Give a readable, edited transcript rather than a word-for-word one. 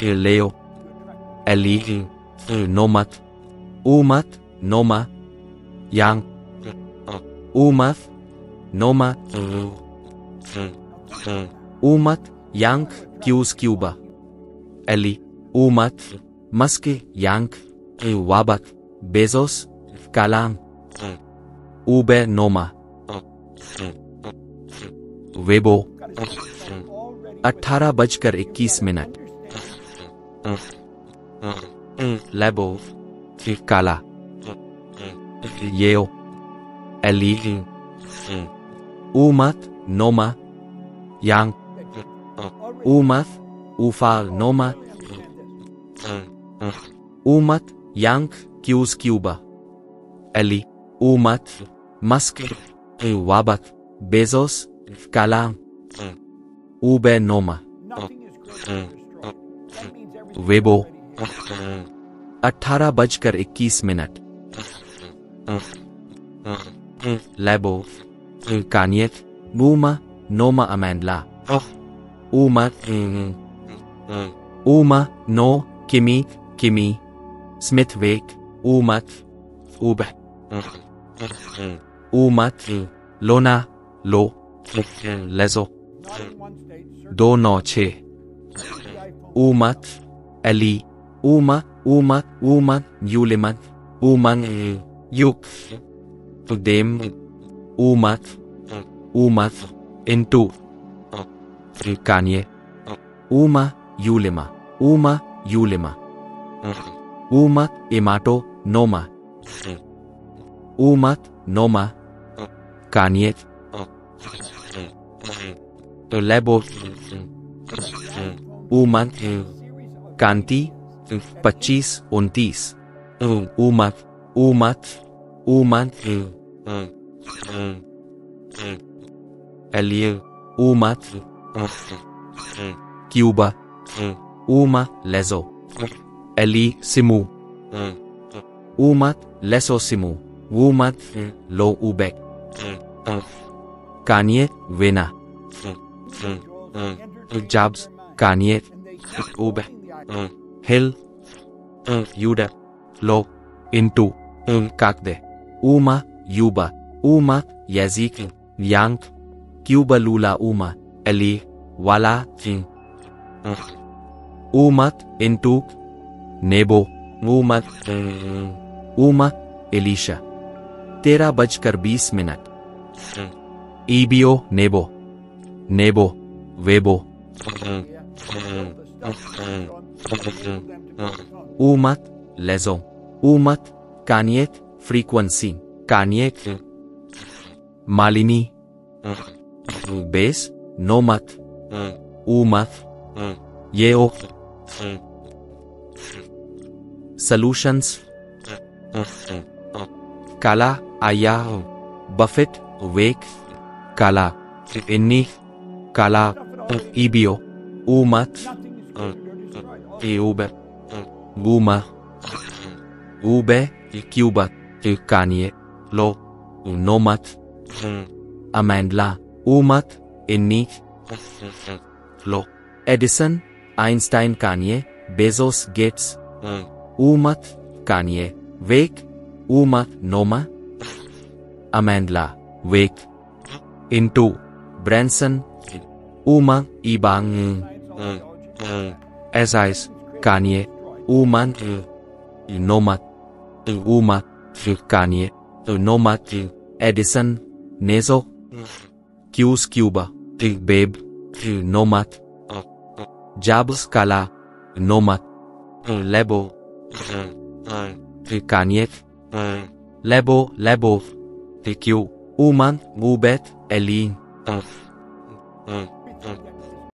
Leo, Eli, Nomat, Umat, Noma, Yang, Umath, Noma, Umat, Yank, Qs Cuba, Eli, Umat, Muske, Yank, Wabat, Bezos, Kalam, Ube, Noma, Weibo, 18:21 Lebo, Kala, Yeo, Eli, Umat, Noma, Yang, Umath, Ufal, Noma, Umat, Yank, Qs Cuba, Eli, Umat, Musk, Wabat, Bezos, Kalam, Ube, Noma, Weibo, 18:21 Lebo, Kanyet, Buma, Noma, Amandla, Uma, Uma, No, Kimi, Kimi, Smith, Wake, Umat, Ube, Umat, Lona, Lo, Lezo, 296 Umat, Eli, Uma, Umat, Umat, Yulimat, Uman, Yuk, Dem, Umat, Umat, Into, Kanye, Uma, Yulima, Uma, Yulima, Umat, Imato, Noma, Umat, Noma, Kanye, Lebo, Umat, Kanti, 25-29 Umat, Umat, Umat, Eli, Umat, Cuba, Uma, Lezo, Eli, Simu, Umat, Leso, Simu, Umat, Lo, Ubek, Kanye, Vena, Jabs, Kanye, Ube, Hill, Yuda, Lo, Into, Kakde, Uma, Yuba, Uma, Yazik, Yank, Cuba, Lula, Uma, Eli, Wala, Umat, Intuk, Nebo, Umat, Uma, Elisha, 13:20 Ebio, Nebo, Nebo, Weibo, Umat, Lezo, Umat, Kanyet, Frequency, Kanyet, Malini, Base, Nomat, Umath, Yeo, Solutions, Kala, Ayah, Buffett, Wake, Kala, Inni, Kala, Ebio, Umat, Ube, Uma, Ube, Cuba, Kanye, Lo, Nomat, Amandla, Umat, Inni, Lo, Edison, Einstein, Kanye, Bezos, Gates, Umat, Kanye, Wake, Umat, Noma, Amandla, Wake, Into, Branson, Uma, Ibang, Azais, Kanye, Uman, Nomat, Umat, Kanye, Nomat, Edison, Nezo, Qs Cuba, Babe, Nomat, Jabs, Kala, Nomat, Lebo, Kanye, Lebo, Q, Uman, Mubet, Elin.